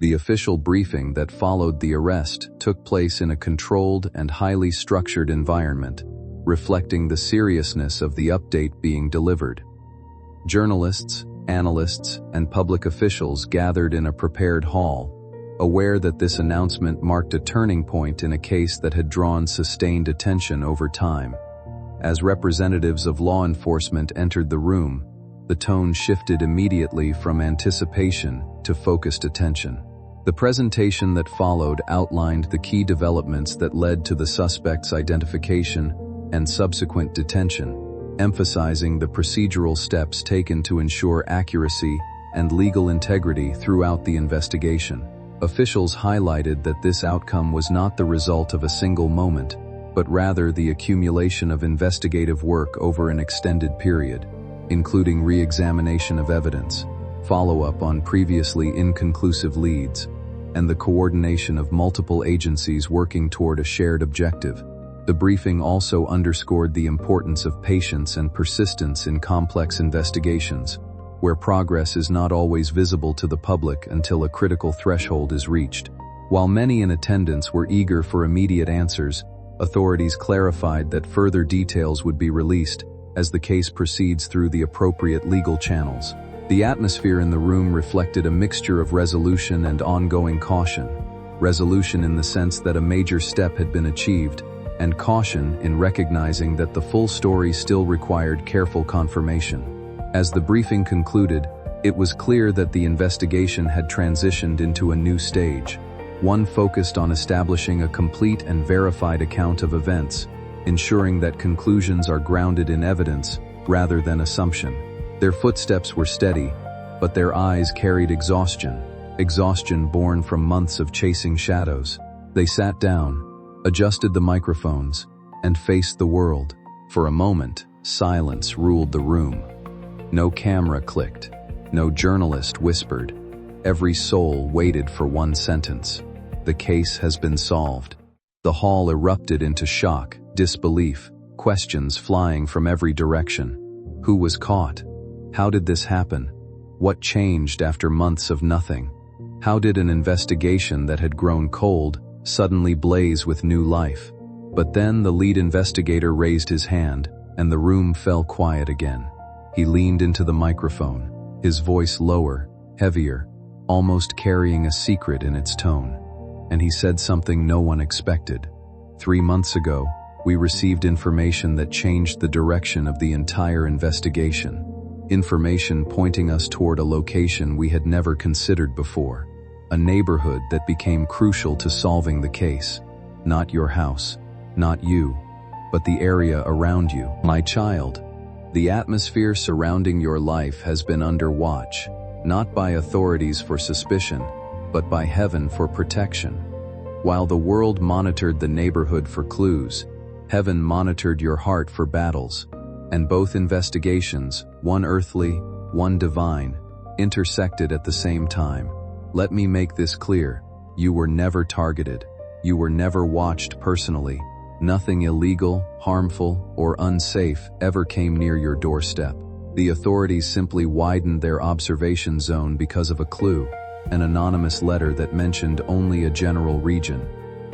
The official briefing that followed the arrest took place in a controlled and highly structured environment, reflecting the seriousness of the update being delivered. Journalists, analysts, and public officials gathered in a prepared hall, aware that this announcement marked a turning point in a case that had drawn sustained attention over time. As representatives of law enforcement entered the room, the tone shifted immediately from anticipation to focused attention. The presentation that followed outlined the key developments that led to the suspect's identification and subsequent detention, emphasizing the procedural steps taken to ensure accuracy and legal integrity throughout the investigation. Officials highlighted that this outcome was not the result of a single moment, but rather the accumulation of investigative work over an extended period, including re-examination of evidence, follow-up on previously inconclusive leads, and the coordination of multiple agencies working toward a shared objective. The briefing also underscored the importance of patience and persistence in complex investigations, where progress is not always visible to the public until a critical threshold is reached. While many in attendance were eager for immediate answers, authorities clarified that further details would be released as the case proceeds through the appropriate legal channels. The atmosphere in the room reflected a mixture of resolution and ongoing caution. Resolution in the sense that a major step had been achieved, and caution in recognizing that the full story still required careful confirmation. As the briefing concluded, it was clear that the investigation had transitioned into a new stage, one focused on establishing a complete and verified account of events, ensuring that conclusions are grounded in evidence rather than assumption. Their footsteps were steady, but their eyes carried exhaustion born from months of chasing shadows. They sat down, adjusted the microphones, and faced the world. For a moment, silence ruled the room. No camera clicked. No journalist whispered. Every soul waited for one sentence. The case has been solved. The hall erupted into shock, disbelief, questions flying from every direction. Who was caught? How did this happen? What changed after months of nothing? How did an investigation that had grown cold suddenly blaze with new life? But then the lead investigator raised his hand, and the room fell quiet again. He leaned into the microphone, his voice lower, heavier, almost carrying a secret in its tone. And he said something no one expected. 3 months ago, we received information that changed the direction of the entire investigation. Information pointing us toward a location we had never considered before. A neighborhood that became crucial to solving the case. Not your house, not you, but the area around you. My child. The atmosphere surrounding your life has been under watch, not by authorities for suspicion, but by heaven for protection. While the world monitored the neighborhood for clues, heaven monitored your heart for battles. And both investigations, one earthly, one divine, intersected at the same time. Let me make this clear. You were never targeted. You were never watched personally. Nothing illegal, harmful, or unsafe ever came near your doorstep. The authorities simply widened their observation zone because of a clue, an anonymous letter that mentioned only a general region.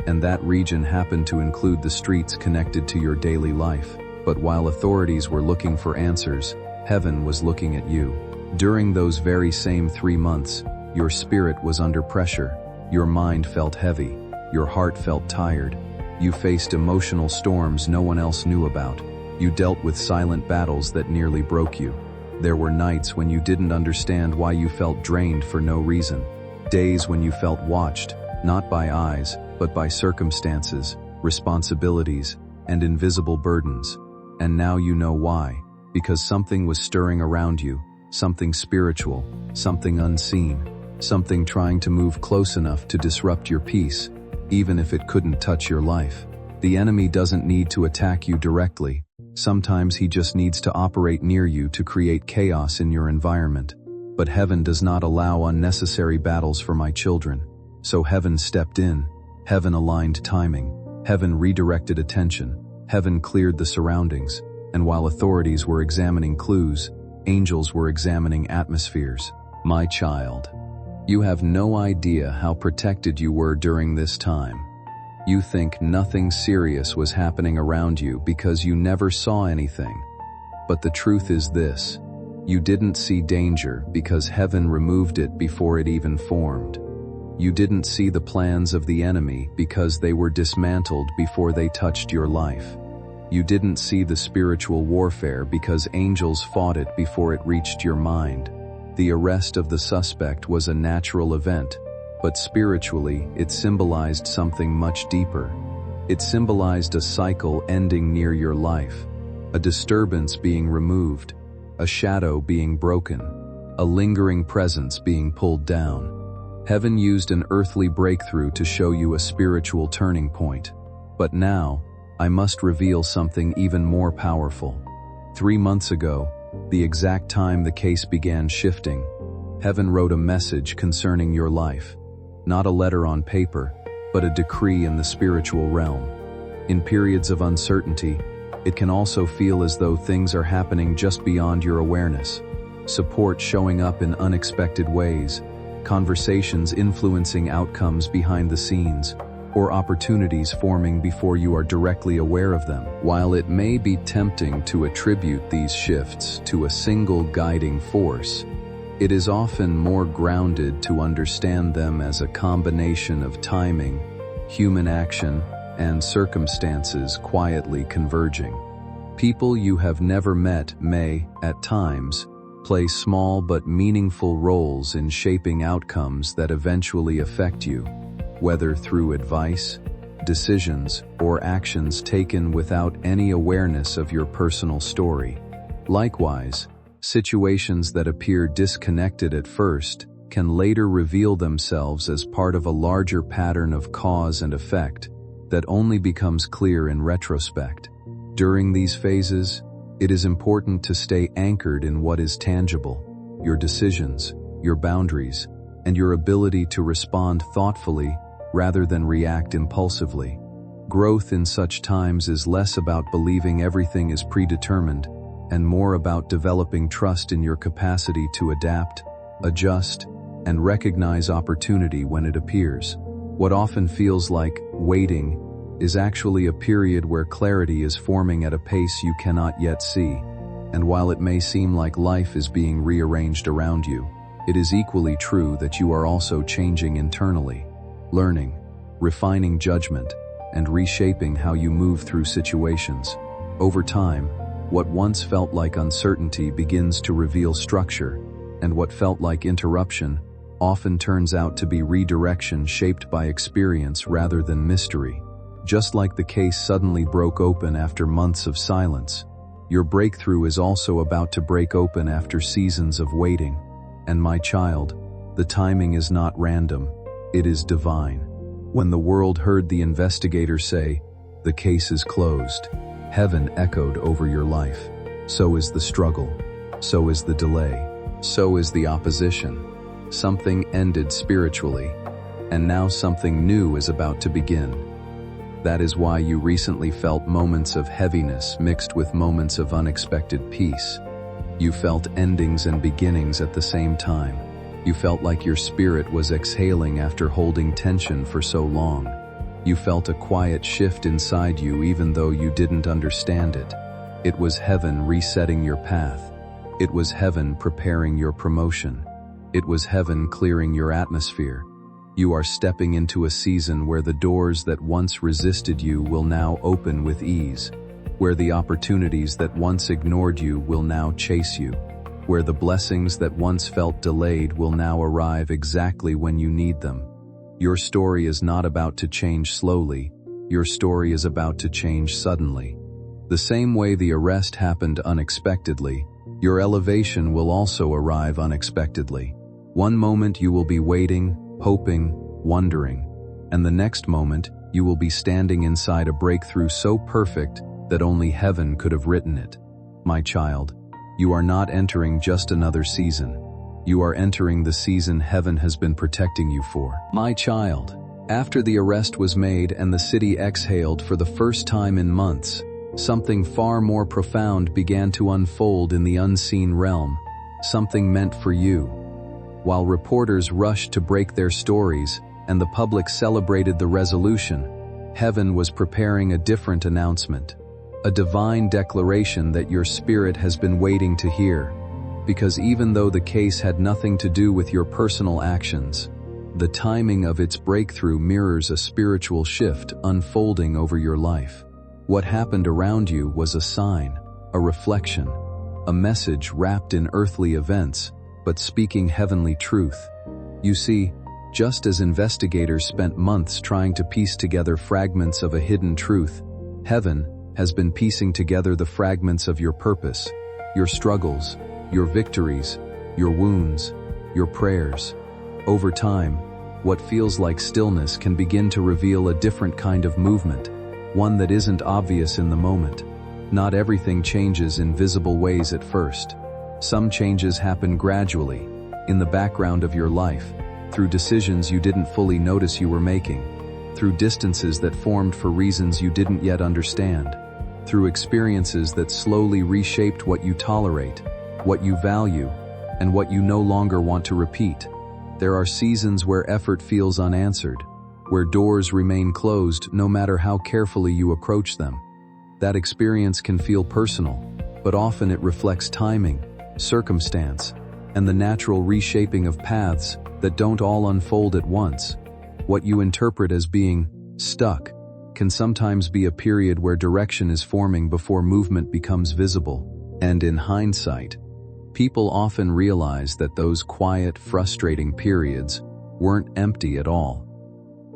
And that region happened to include the streets connected to your daily life. But while authorities were looking for answers, heaven was looking at you. During those very same 3 months, your spirit was under pressure. Your mind felt heavy. Your heart felt tired. You faced emotional storms no one else knew about. You dealt with silent battles that nearly broke you. There were nights when you didn't understand why you felt drained for no reason. Days when you felt watched, not by eyes, but by circumstances, responsibilities, and invisible burdens. And now you know why. Because something was stirring around you, something spiritual, something unseen, something trying to move close enough to disrupt your peace, even if it couldn't touch your life. The enemy doesn't need to attack you directly. Sometimes he just needs to operate near you to create chaos in your environment. But heaven does not allow unnecessary battles for my children. So heaven stepped in. Heaven aligned timing. Heaven redirected attention. Heaven cleared the surroundings. And while authorities were examining clues, angels were examining atmospheres. My child, You have no idea how protected you were during this time. You think nothing serious was happening around you because you never saw anything. But the truth is this: you didn't see danger because heaven removed it before it even formed. You didn't see the plans of the enemy because they were dismantled before they touched your life. You didn't see the spiritual warfare because angels fought it before it reached your mind. The arrest of the suspect was a natural event, but spiritually it symbolized something much deeper. It symbolized a cycle ending near your life, a disturbance being removed, a shadow being broken, a lingering presence being pulled down. Heaven used an earthly breakthrough to show you a spiritual turning point. But now, I must reveal something even more powerful. 3 months ago, the exact time the case began shifting, heaven wrote a message concerning your life. Not a letter on paper, but a decree in the spiritual realm. In periods of uncertainty, it can also feel as though things are happening just beyond your awareness. Support showing up in unexpected ways, conversations influencing outcomes behind the scenes, or opportunities forming before you are directly aware of them. While it may be tempting to attribute these shifts to a single guiding force, it is often more grounded to understand them as a combination of timing, human action, and circumstances quietly converging. People you have never met may, at times, play small but meaningful roles in shaping outcomes that eventually affect you, whether through advice, decisions, or actions taken without any awareness of your personal story. Likewise, situations that appear disconnected at first can later reveal themselves as part of a larger pattern of cause and effect that only becomes clear in retrospect. During these phases, it is important to stay anchored in what is tangible: your decisions, your boundaries, and your ability to respond thoughtfully rather than react impulsively. Growth in such times is less about believing everything is predetermined and more about developing trust in your capacity to adapt, adjust, and recognize opportunity when it appears. What often feels like waiting is actually a period where clarity is forming at a pace you cannot yet see. And while it may seem like life is being rearranged around you, it is equally true that you are also changing internally, learning, refining judgment, and reshaping how you move through situations. Over time, what once felt like uncertainty begins to reveal structure, and what felt like interruption often turns out to be redirection shaped by experience rather than mystery. Just like the case suddenly broke open after months of silence, your breakthrough is also about to break open after seasons of waiting. And my child, the timing is not random, it is divine. When the world heard the investigator say, "The case is closed," heaven echoed over your life. So is the struggle. So is the delay. So is the opposition. Something ended spiritually, and now something new is about to begin. That is why you recently felt moments of heaviness mixed with moments of unexpected peace. You felt endings and beginnings at the same time. You felt like your spirit was exhaling after holding tension for so long. You felt a quiet shift inside you even though you didn't understand it. It was heaven resetting your path. It was heaven preparing your promotion. It was heaven clearing your atmosphere. You are stepping into a season where the doors that once resisted you will now open with ease, where the opportunities that once ignored you will now chase you, where the blessings that once felt delayed will now arrive exactly when you need them. Your story is not about to change slowly, your story is about to change suddenly. The same way the arrest happened unexpectedly, your elevation will also arrive unexpectedly. One moment you will be waiting, hoping, wondering, and the next moment you will be standing inside a breakthrough so perfect that only heaven could have written it. My child, you are not entering just another season. You are entering the season heaven has been protecting you for. My child, after the arrest was made and the city exhaled for the first time in months, something far more profound began to unfold in the unseen realm, something meant for you. While reporters rushed to break their stories and the public celebrated the resolution, heaven was preparing a different announcement, a divine declaration that your spirit has been waiting to hear. Because even though the case had nothing to do with your personal actions, the timing of its breakthrough mirrors a spiritual shift unfolding over your life. What happened around you was a sign, a reflection, a message wrapped in earthly events, but speaking heavenly truth. You see, just as investigators spent months trying to piece together fragments of a hidden truth, heaven has been piecing together the fragments of your purpose, your struggles, your victories, your wounds, your prayers. Over time, what feels like stillness can begin to reveal a different kind of movement, one that isn't obvious in the moment. Not everything changes in visible ways at first. Some changes happen gradually, in the background of your life, through decisions you didn't fully notice you were making, through distances that formed for reasons you didn't yet understand, through experiences that slowly reshaped what you tolerate, what you value, and what you no longer want to repeat. There are seasons where effort feels unanswered, where doors remain closed no matter how carefully you approach them. That experience can feel personal, but often it reflects timing, circumstance, and the natural reshaping of paths that don't all unfold at once. What you interpret as being stuck can sometimes be a period where direction is forming before movement becomes visible. And in hindsight, people often realize that those quiet, frustrating periods weren't empty at all.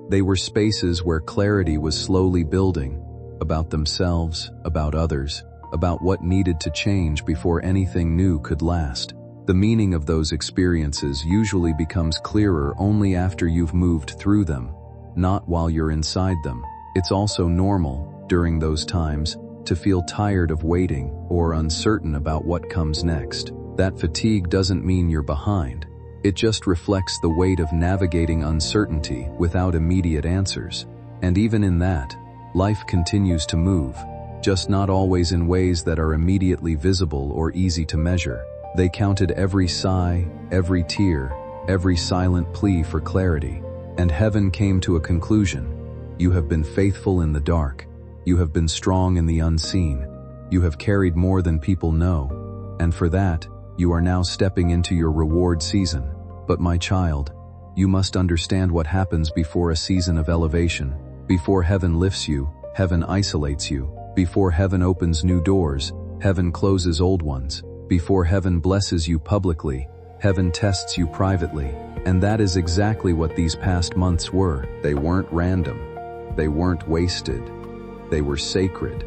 They were spaces where clarity was slowly building, about themselves, about others, about what needed to change before anything new could last. The meaning of those experiences usually becomes clearer only after you've moved through them, not while you're inside them. It's also normal, during those times, to feel tired of waiting or uncertain about what comes next. That fatigue doesn't mean you're behind. It just reflects the weight of navigating uncertainty without immediate answers. And even in that, life continues to move, just not always in ways that are immediately visible or easy to measure. They counted every sigh, every tear, every silent plea for clarity, and heaven came to a conclusion. You have been faithful in the dark. You have been strong in the unseen. You have carried more than people know, and for that, you are now stepping into your reward season. But my child, you must understand what happens before a season of elevation. Before heaven lifts you, heaven isolates you. Before heaven opens new doors, heaven closes old ones. Before heaven blesses you publicly, heaven tests you privately. And that is exactly what these past months were. They weren't random. They weren't wasted. They were sacred.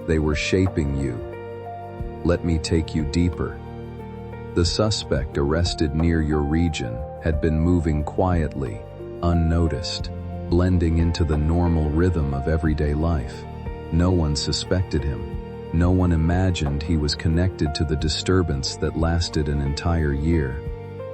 They were shaping you. Let me take you deeper. The suspect arrested near your region had been moving quietly, unnoticed, blending into the normal rhythm of everyday life. No one suspected him. No one imagined he was connected to the disturbance that lasted an entire year.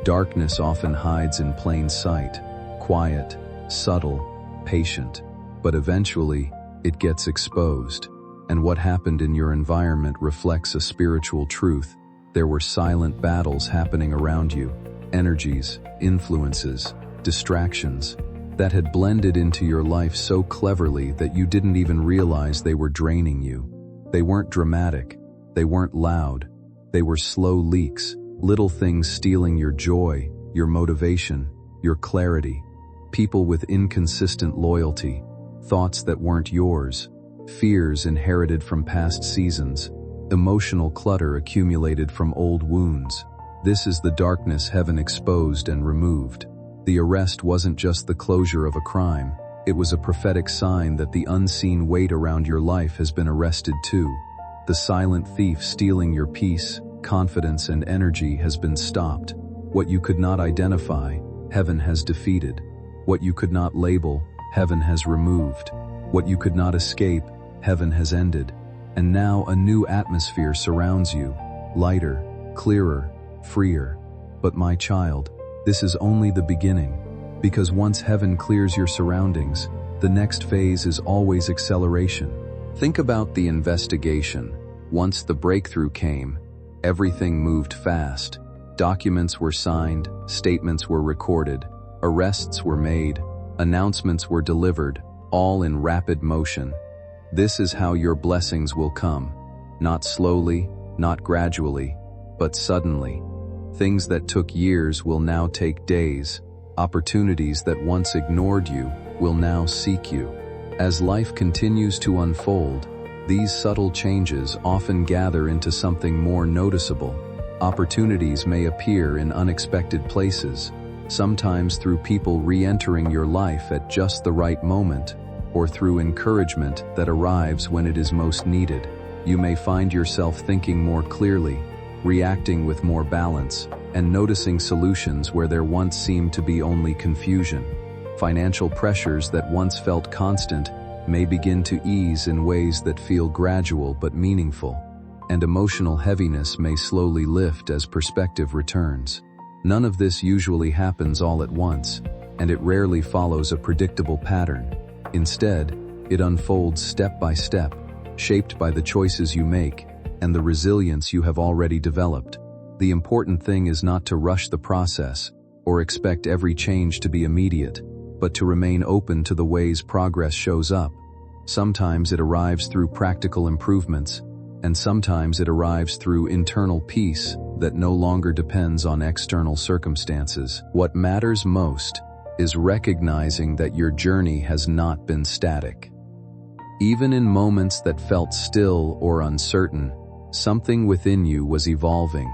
Darkness often hides in plain sight, quiet, subtle, patient, but eventually it gets exposed. And what happened in your environment reflects a spiritual truth. There were silent battles happening around you, energies, influences, distractions that had blended into your life so cleverly that you didn't even realize they were draining you. They weren't dramatic, they weren't loud, they were slow leaks, little things stealing your joy, your motivation, your clarity. People with inconsistent loyalty, thoughts that weren't yours, fears inherited from past seasons, emotional clutter accumulated from old wounds. This is the darkness heaven exposed and removed. The arrest wasn't just the closure of a crime, it was a prophetic sign that the unseen weight around your life has been arrested too. The silent thief stealing your peace, confidence, and energy has been stopped. What you could not identify, heaven has defeated. What you could not label, heaven has removed. What you could not escape, heaven has ended. And now a new atmosphere surrounds you, lighter, clearer, freer. But my child, this is only the beginning. Because once heaven clears your surroundings, the next phase is always acceleration. Think about the investigation. Once the breakthrough came, everything moved fast. Documents were signed, statements were recorded, arrests were made, announcements were delivered, all in rapid motion. This is how your blessings will come. Not slowly, not gradually, but suddenly. Things that took years will now take days. Opportunities that once ignored you will now seek you. As life continues to unfold, these subtle changes often gather into something more noticeable. Opportunities may appear in unexpected places, sometimes through people re-entering your life at just the right moment, or through encouragement that arrives when it is most needed. You may find yourself thinking more clearly, reacting with more balance, and noticing solutions where there once seemed to be only confusion. Financial pressures that once felt constant may begin to ease in ways that feel gradual but meaningful, and emotional heaviness may slowly lift as perspective returns. None of this usually happens all at once, and it rarely follows a predictable pattern. Instead, it unfolds step by step, shaped by the choices you make and the resilience you have already developed. The important thing is not to rush the process or expect every change to be immediate, but to remain open to the ways progress shows up. Sometimes it arrives through practical improvements, and sometimes it arrives through internal peace that no longer depends on external circumstances. What matters most is recognizing that your journey has not been static. Even in moments that felt still or uncertain, something within you was evolving.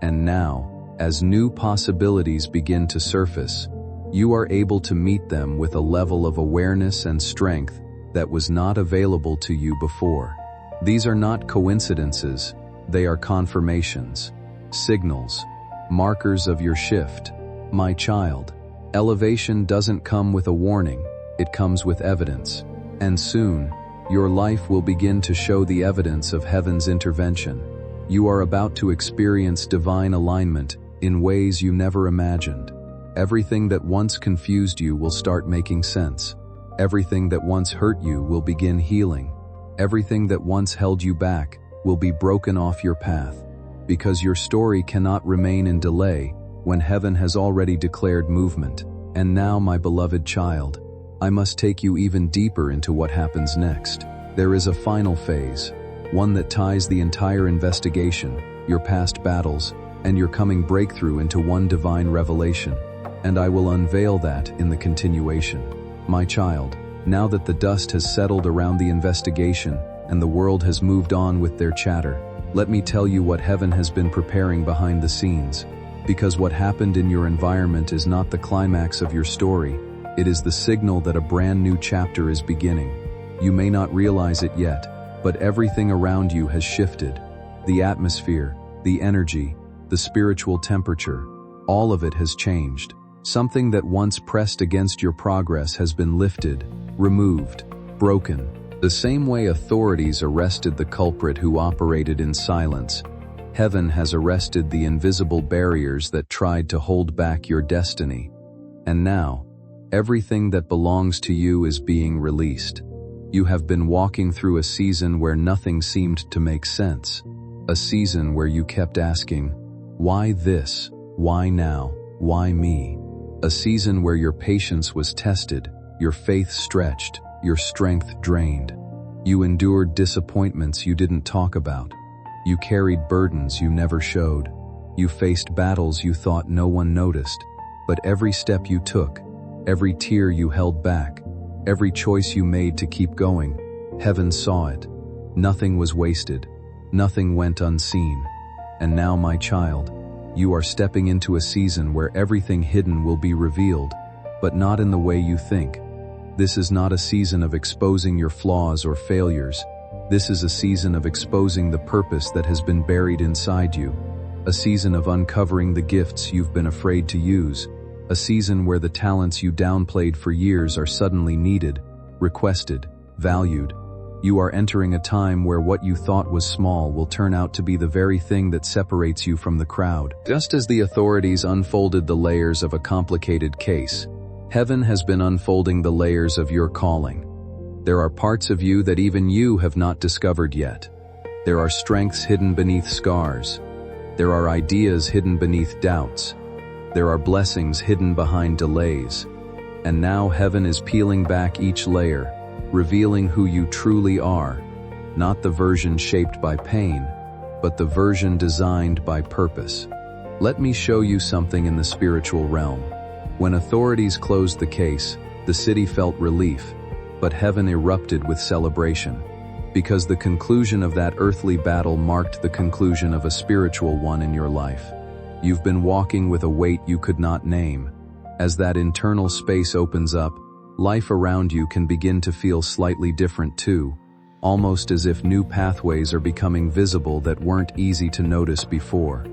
And now, as new possibilities begin to surface, you are able to meet them with a level of awareness and strength that was not available to you before. These are not coincidences, they are confirmations, signals, markers of your shift. My child, elevation doesn't come with a warning, it comes with evidence. And soon, your life will begin to show the evidence of heaven's intervention. You are about to experience divine alignment in ways you never imagined. Everything that once confused you will start making sense. Everything that once hurt you will begin healing. Everything that once held you back will be broken off your path. Because your story cannot remain in delay when heaven has already declared movement. And now, my beloved child, I must take you even deeper into what happens next. There is a final phase, one that ties the entire investigation, your past battles, and your coming breakthrough into one divine revelation. And I will unveil that in the continuation. My child, now that the dust has settled around the investigation and the world has moved on with their chatter, let me tell you what heaven has been preparing behind the scenes. Because what happened in your environment is not the climax of your story, it is the signal that a brand new chapter is beginning. You may not realize it yet, but everything around you has shifted. The atmosphere, the energy, the spiritual temperature, all of it has changed. Something that once pressed against your progress has been lifted, removed, broken. The same way authorities arrested the culprit who operated in silence, heaven has arrested the invisible barriers that tried to hold back your destiny. And now, everything that belongs to you is being released. You have been walking through a season where nothing seemed to make sense. A season where you kept asking, why this? Why now? Why me? A season where your patience was tested, your faith stretched, your strength drained. You endured disappointments you didn't talk about. You carried burdens you never showed. You faced battles you thought no one noticed. But every step you took, every tear you held back, every choice you made to keep going, heaven saw it. Nothing was wasted. Nothing went unseen. And now, my child, you are stepping into a season where everything hidden will be revealed, but not in the way you think. This is not a season of exposing your flaws or failures. This is a season of exposing the purpose that has been buried inside you. A season of uncovering the gifts you've been afraid to use. A season where the talents you downplayed for years are suddenly needed, requested, valued. You are entering a time where what you thought was small will turn out to be the very thing that separates you from the crowd. Just as the authorities unfolded the layers of a complicated case, heaven has been unfolding the layers of your calling. There are parts of you that even you have not discovered yet. There are strengths hidden beneath scars. There are ideas hidden beneath doubts. There are blessings hidden behind delays. And now heaven is peeling back each layer, revealing who you truly are, not the version shaped by pain, but the version designed by purpose. Let me show you something in the spiritual realm. When authorities closed the case, the city felt relief, but heaven erupted with celebration, because the conclusion of that earthly battle marked the conclusion of a spiritual one in your life. You've been walking with a weight you could not name. As that internal space opens up, life around you can begin to feel slightly different too, almost as if new pathways are becoming visible that weren't easy to notice before.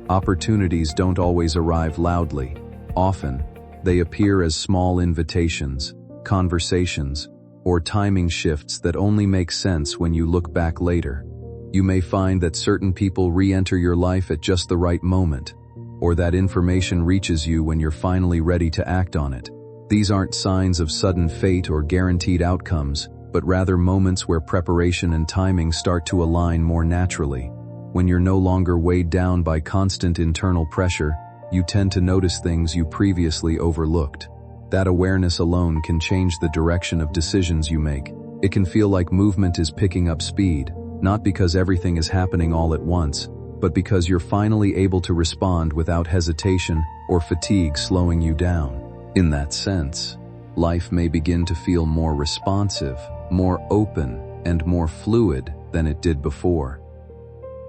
Opportunities don't always arrive loudly. Often, they appear as small invitations, conversations, or timing shifts that only make sense when you look back later. You may find that certain people re-enter your life at just the right moment, or that information reaches you when you're finally ready to act on it. These aren't signs of sudden fate or guaranteed outcomes, but rather moments where preparation and timing start to align more naturally. When you're no longer weighed down by constant internal pressure, you tend to notice things you previously overlooked. That awareness alone can change the direction of decisions you make. It can feel like movement is picking up speed, not because everything is happening all at once, but because you're finally able to respond without hesitation or fatigue slowing you down. In that sense, life may begin to feel more responsive, more open, and more fluid than it did before.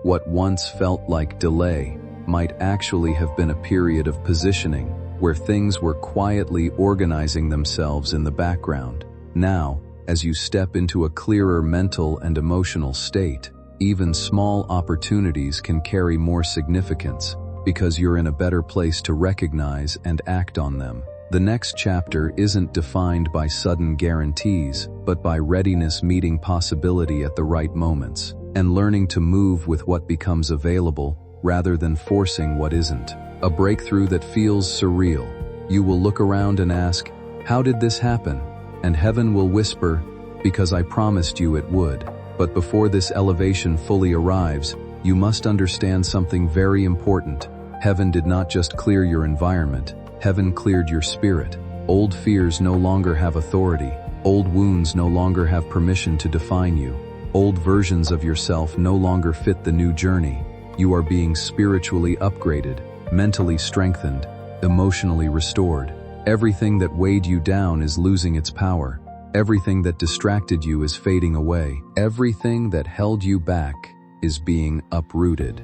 What once felt like delay might actually have been a period of positioning, where things were quietly organizing themselves in the background. Now, as you step into a clearer mental and emotional state, even small opportunities can carry more significance, because you're in a better place to recognize and act on them. The next chapter isn't defined by sudden guarantees, but by readiness meeting possibility at the right moments, and learning to move with what becomes available rather than forcing what isn't. A breakthrough that feels surreal. You will look around and ask, "How did this happen?" And heaven will whisper, "Because I promised you it would." But before this elevation fully arrives, you must understand something very important. Heaven did not just clear your environment, heaven cleared your spirit. Old fears no longer have authority. Old wounds no longer have permission to define you. Old versions of yourself no longer fit the new journey. You are being spiritually upgraded, mentally strengthened, emotionally restored. Everything that weighed you down is losing its power. Everything that distracted you is fading away. Everything that held you back is being uprooted.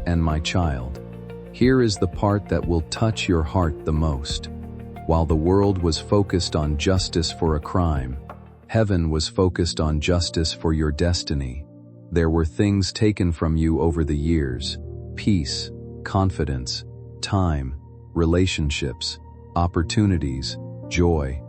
And my child, here is the part that will touch your heart the most. While the world was focused on justice for a crime, heaven was focused on justice for your destiny. There were things taken from you over the years: peace, confidence, time, relationships, opportunities, joy.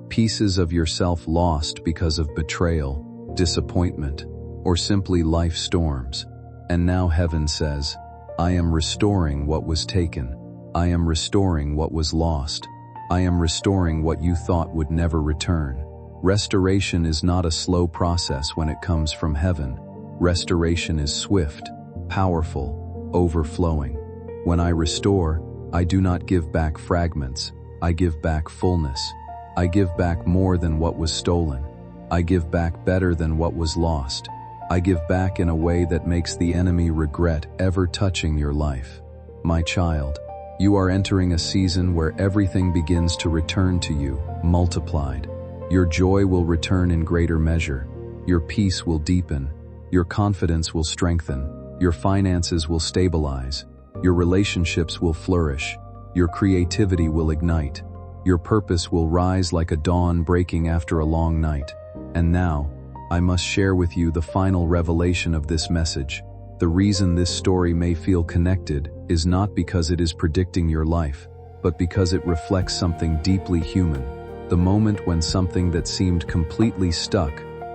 Pieces of yourself lost because of betrayal, disappointment, or simply life storms. And now heaven says, "I am restoring what was taken. I am restoring what was lost. I am restoring what you thought would never return." Restoration is not a slow process when it comes from heaven. Restoration is swift, powerful, overflowing. When I restore, I do not give back fragments. I give back fullness. I give back more than what was stolen. I give back better than what was lost. I give back in a way that makes the enemy regret ever touching your life. My child, you are entering a season where everything begins to return to you, multiplied. Your joy will return in greater measure. Your peace will deepen. Your confidence will strengthen. Your finances will stabilize. Your relationships will flourish. Your creativity will ignite. Your purpose will rise like a dawn breaking after a long night. And now, I must share with you the final revelation of this message. The reason this story may feel connected is not because it is predicting your life, but because it reflects something deeply human. The moment when something that seemed completely stuck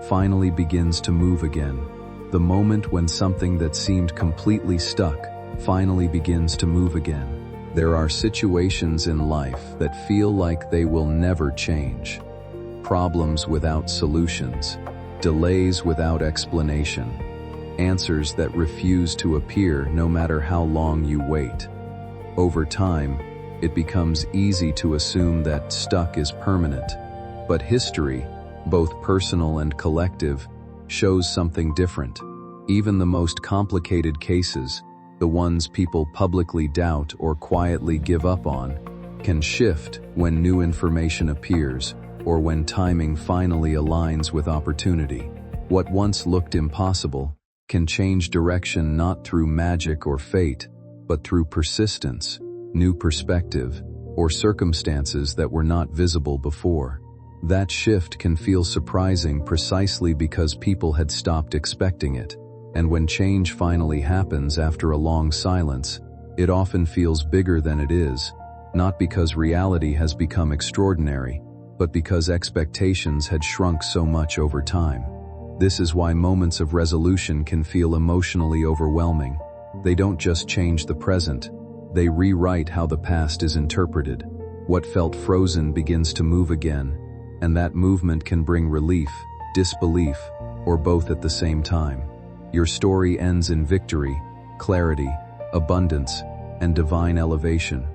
finally begins to move again. The moment when something that seemed completely stuck finally begins to move again. There are situations in life that feel like they will never change. Problems without solutions, delays without explanation, answers that refuse to appear no matter how long you wait. Over time, it becomes easy to assume that stuck is permanent. But history, both personal and collective, shows something different. Even the most complicated cases, the ones people publicly doubt or quietly give up on, can shift when new information appears or when timing finally aligns with opportunity. What once looked impossible can change direction not through magic or fate, but through persistence, new perspective, or circumstances that were not visible before. That shift can feel surprising precisely because people had stopped expecting it. And when change finally happens after a long silence, it often feels bigger than it is, not because reality has become extraordinary, but because expectations had shrunk so much over time. This is why moments of resolution can feel emotionally overwhelming. They don't just change the present, they rewrite how the past is interpreted. What felt frozen begins to move again, and that movement can bring relief, disbelief, or both at the same time. Your story ends in victory, clarity, abundance, and divine elevation.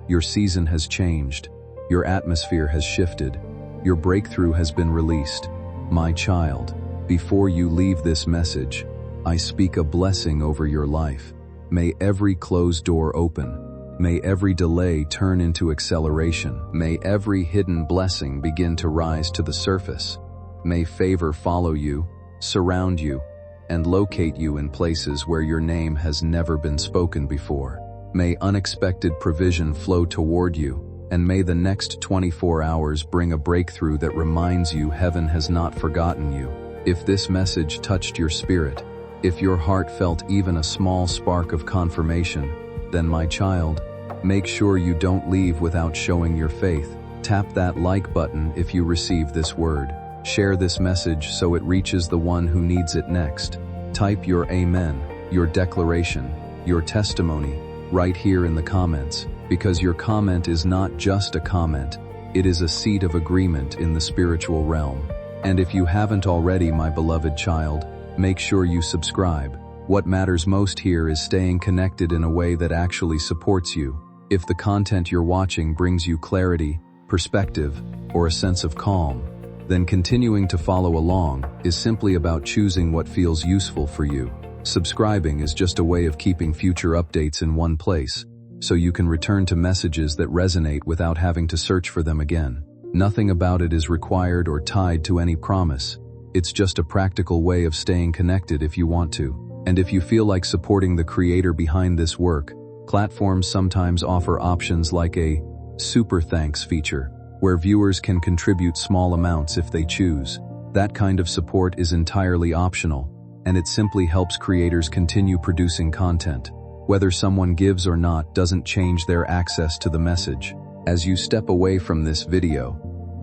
Your season has changed. Your atmosphere has shifted. Your breakthrough has been released. My child, before you leave this message, I speak a blessing over your life. May every closed door open. May every delay turn into acceleration. May every hidden blessing begin to rise to the surface. May favor follow you, surround you, and locate you in places where your name has never been spoken before. May unexpected provision flow toward you, and may the next 24 hours bring a breakthrough that reminds you heaven has not forgotten you. If this message touched your spirit, if your heart felt even a small spark of confirmation, then my child, make sure you don't leave without showing your faith. Tap that like button if you receive this word. Share this message so it reaches the one who needs it next. Type your amen, your declaration, your testimony, right here in the comments, because your comment is not just a comment, it is a seed of agreement in the spiritual realm. And if you haven't already, my beloved child, make sure you subscribe. What matters most here is staying connected in a way that actually supports you. If the content you're watching brings you clarity, perspective, or a sense of calm, then continuing to follow along is simply about choosing what feels useful for you. Subscribing is just a way of keeping future updates in one place, so you can return to messages that resonate without having to search for them again. Nothing about it is required or tied to any promise. It's just a practical way of staying connected if you want to. And if you feel like supporting the creator behind this work, platforms sometimes offer options like a super thanks feature, where viewers can contribute small amounts if they choose. That kind of support is entirely optional, and it simply helps creators continue producing content. Whether someone gives or not doesn't change their access to the message. As you step away from this video,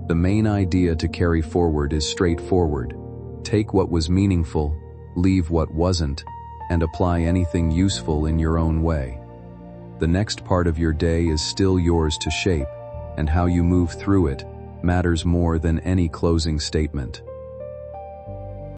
the main idea to carry forward is straightforward. Take what was meaningful, leave what wasn't, and apply anything useful in your own way. The next part of your day is still yours to shape, and how you move through it matters more than any closing statement.